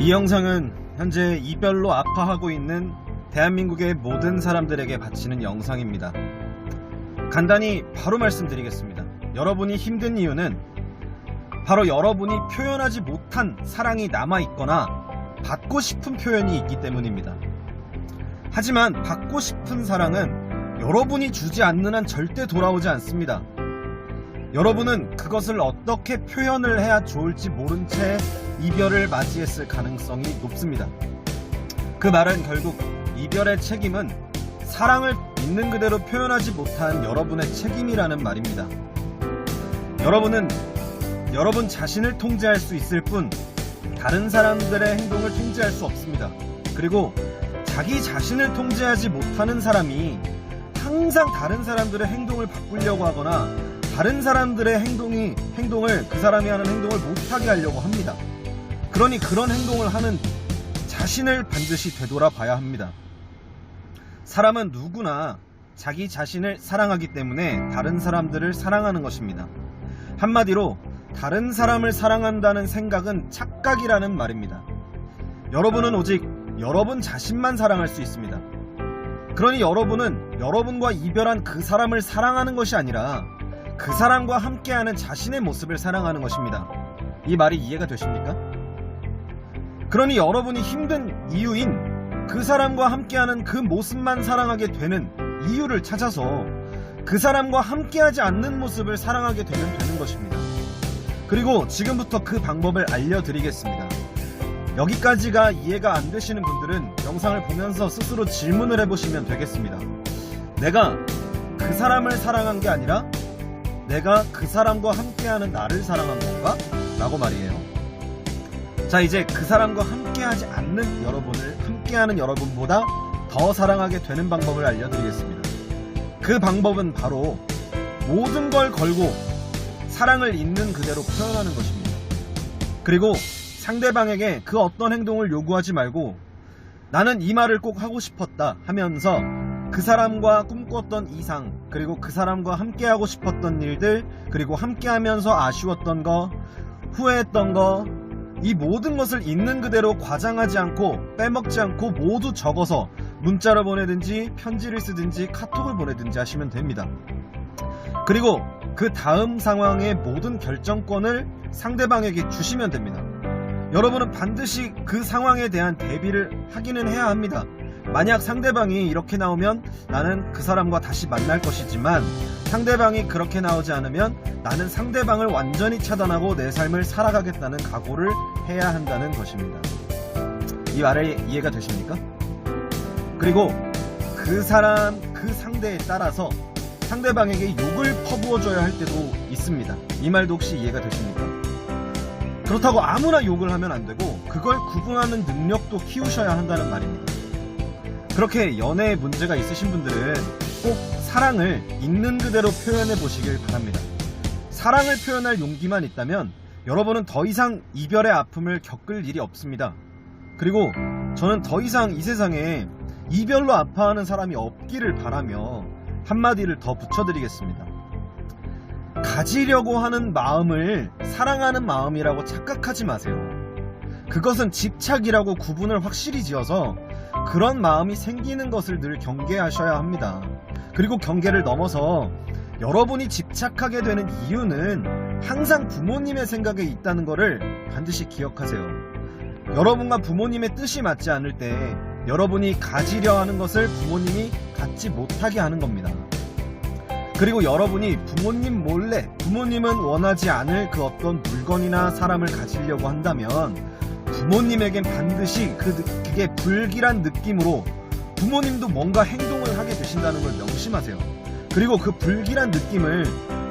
이 영상은 현재 이별로 아파하고 있는 대한민국의 모든 사람들에게 바치는 영상입니다. 간단히 바로 말씀드리겠습니다. 여러분이 힘든 이유는 바로 여러분이 표현하지 못한 사랑이 남아있거나 받고 싶은 표현이 있기 때문입니다. 하지만 받고 싶은 사랑은 여러분이 주지 않는 한 절대 돌아오지 않습니다. 여러분은 그것을 어떻게 표현을 해야 좋을지 모른 채 이별을 맞이했을 가능성이 높습니다. 그 말은 결국 이별의 책임은 사랑을 있는 그대로 표현하지 못한 여러분의 책임이라는 말입니다. 여러분은 여러분 자신을 통제할 수 있을 뿐 다른 사람들의 행동을 통제할 수 없습니다. 그리고 자기 자신을 통제하지 못하는 사람이 항상 다른 사람들의 행동을 바꾸려고 하거나 다른 사람들의 행동을 그 사람이 하는 행동을 못하게 하려고 합니다. 그러니 그런 행동을 하는 자신을 반드시 되돌아봐야 합니다. 사람은 누구나 자기 자신을 사랑하기 때문에 다른 사람들을 사랑하는 것입니다. 한마디로 다른 사람을 사랑한다는 생각은 착각이라는 말입니다. 여러분은 오직 여러분 자신만 사랑할 수 있습니다. 그러니 여러분은 여러분과 이별한 그 사람을 사랑하는 것이 아니라 그 사람과 함께하는 자신의 모습을 사랑하는 것입니다. 이 말이 이해가 되십니까? 그러니 여러분이 힘든 이유인 그 사람과 함께하는 그 모습만 사랑하게 되는 이유를 찾아서 그 사람과 함께하지 않는 모습을 사랑하게 되는 것입니다. 그리고 지금부터 그 방법을 알려드리겠습니다. 여기까지가 이해가 안 되시는 분들은 영상을 보면서 스스로 질문을 해보시면 되겠습니다. 내가 그 사람을 사랑한 게 아니라 내가 그 사람과 함께하는 나를 사랑한 건가? 라고 말이에요. 자, 이제 그 사람과 함께하지 않는 여러분을 함께하는 여러분보다 더 사랑하게 되는 방법을 알려드리겠습니다. 그 방법은 바로 모든 걸 걸고 사랑을 있는 그대로 표현하는 것입니다. 그리고 상대방에게 그 어떤 행동을 요구하지 말고 나는 이 말을 꼭 하고 싶었다 하면서 그 사람과 꿈꿨던 이상, 그리고 그 사람과 함께하고 싶었던 일들, 그리고 함께하면서 아쉬웠던 거, 후회했던 거, 이 모든 것을 있는 그대로 과장하지 않고 빼먹지 않고 모두 적어서 문자로 보내든지 편지를 쓰든지 카톡을 보내든지 하시면 됩니다. 그리고 그 다음 상황의 모든 결정권을 상대방에게 주시면 됩니다. 여러분은 반드시 그 상황에 대한 대비를 하기는 해야 합니다. 만약 상대방이 이렇게 나오면 나는 그 사람과 다시 만날 것이지만 상대방이 그렇게 나오지 않으면 나는 상대방을 완전히 차단하고 내 삶을 살아가겠다는 각오를 해야 한다는 것입니다. 이 말이 이해가 되십니까? 그리고 그 사람, 그 상대에 따라서 상대방에게 욕을 퍼부어줘야 할 때도 있습니다. 이 말도 혹시 이해가 되십니까? 그렇다고 아무나 욕을 하면 안 되고 그걸 구분하는 능력도 키우셔야 한다는 말입니다. 그렇게 연애에 문제가 있으신 분들은 꼭 사랑을 있는 그대로 표현해 보시길 바랍니다. 사랑을 표현할 용기만 있다면 여러분은 더 이상 이별의 아픔을 겪을 일이 없습니다. 그리고 저는 더 이상 이 세상에 이별로 아파하는 사람이 없기를 바라며 한마디를 더 붙여드리겠습니다. 가지려고 하는 마음을 사랑하는 마음이라고 착각하지 마세요. 그것은 집착이라고 구분을 확실히 지어서 그런 마음이 생기는 것을 늘 경계하셔야 합니다. 그리고 경계를 넘어서 여러분이 집착하게 되는 이유는 항상 부모님의 생각에 있다는 것을 반드시 기억하세요. 여러분과 부모님의 뜻이 맞지 않을 때 여러분이 가지려 하는 것을 부모님이 갖지 못하게 하는 겁니다. 그리고 여러분이 부모님 몰래, 부모님은 원하지 않을 그 어떤 물건이나 사람을 가지려고 한다면 부모님에겐 반드시 그게 불길한 느낌으로 부모님도 뭔가 행동을 하게 되신다는 걸 명심하세요. 그리고 그 불길한 느낌을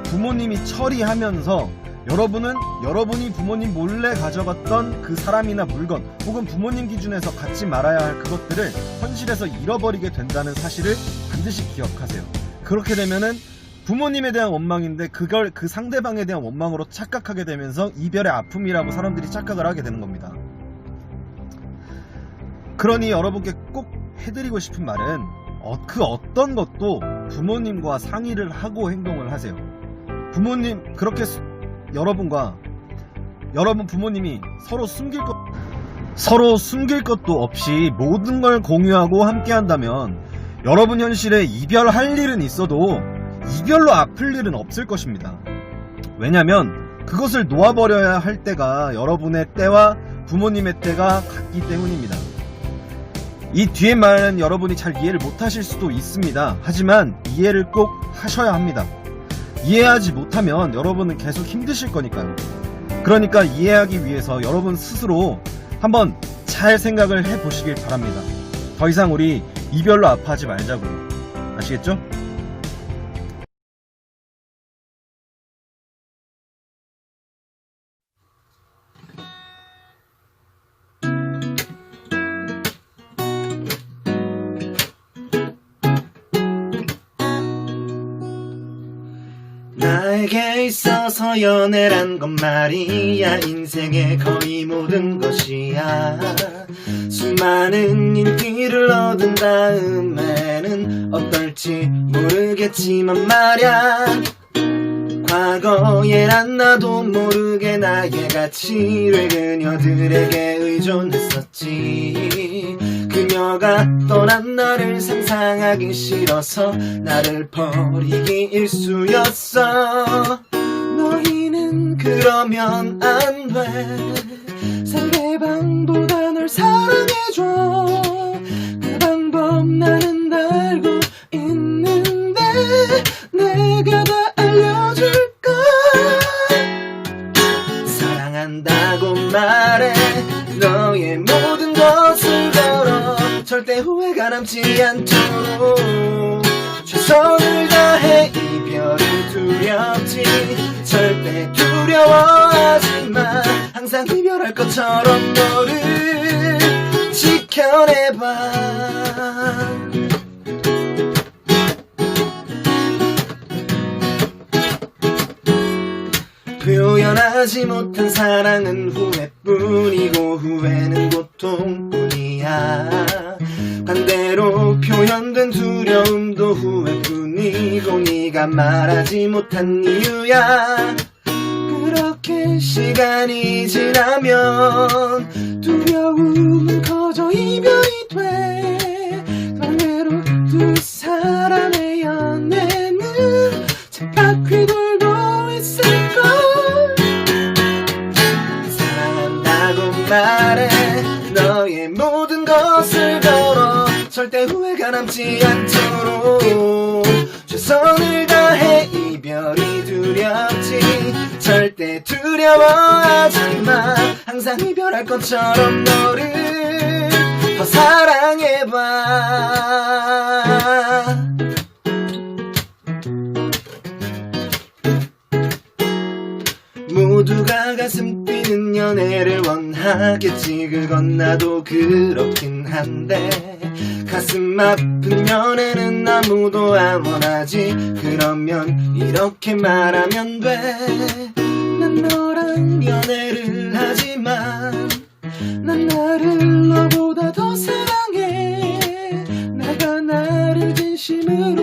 부모님이 처리하면서 여러분이 부모님 몰래 가져갔던 그 사람이나 물건 혹은 부모님 기준에서 갖지 말아야 할 그것들을 현실에서 잃어버리게 된다는 사실을 반드시 기억하세요. 그렇게 되면은 부모님에 대한 원망인데 그걸 그 상대방에 대한 원망으로 착각하게 되면서 이별의 아픔이라고 사람들이 착각을 하게 되는 겁니다. 그러니 여러분께 꼭 해드리고 싶은 말은 그 어떤 것도 부모님과 상의를 하고 행동을 하세요. 부모님 그렇게 여러분 부모님이 서로 숨길 것 서로 숨길 것도 없이 모든 걸 공유하고 함께한다면 여러분 현실에 이별할 일은 있어도 이별로 아플 일은 없을 것입니다. 왜냐면 그것을 놓아버려야 할 때가 여러분의 때와 부모님의 때가 같기 때문입니다. 이 뒤에 말은 여러분이 잘 이해를 못하실 수도 있습니다. 하지만 이해를 꼭 하셔야 합니다. 이해하지 못하면 여러분은 계속 힘드실 거니까요. 그러니까 이해하기 위해서 여러분 스스로 한번 잘 생각을 해보시길 바랍니다. 더 이상 우리 이별로 아파하지 말자고요. 아시겠죠? 나에게 있어서 연애란 건 말이야 인생의 거의 모든 것이야. 수많은 인기를 얻은 다음에는 어떨지 모르겠지만 말야, 과거에란 나도 모르게 나의 가치를 그녀들에게 의존했었지. 그녀가 떠난 나를 상상하기 싫어서 나를 버리기 일쑤였어. 너희는 그러면 안 돼. 상대방보다 널 사랑해줘. 그 방법 나는 알고 있는데 내가 다 알려줄까. 사랑한다고 말해 너의 모든 것을 걸어. 절대 후회가 남지 않도록 최선을 다해. 이별이 두렵지 절대 두려워하지 마. 항상 이별할 것처럼 너를 지켜내봐. 표현하지 못한 사랑은 후회뿐이고 후회는 고통뿐이야. 반대로 표현된 두려움도 후회뿐이고 네가 말하지 못한 이유야. 그렇게 시간이 지나면 두려움은 커져 이별이 돼. 반대로 두 사람의 연애는 쳇바퀴 돌고 있을걸. 사랑한다고 말해 너의 모든 것을 걸어. 절대 후회가 남지 않도록 최선을 다해. 이별이 두렵지 절대 두려워하지 마. 항상 이별할 것처럼 너를 더 사랑해봐. 모두가 가슴 뛰는 연애를 원하겠지. 그건 나도 그렇긴 한데 가슴 아픈 연애는 아무도 안 원하지. 그러면 이렇게 말하면 돼. 난 너랑 연애를 하지만 난 나를 너보다 더 사랑해. 내가 나를 진심으로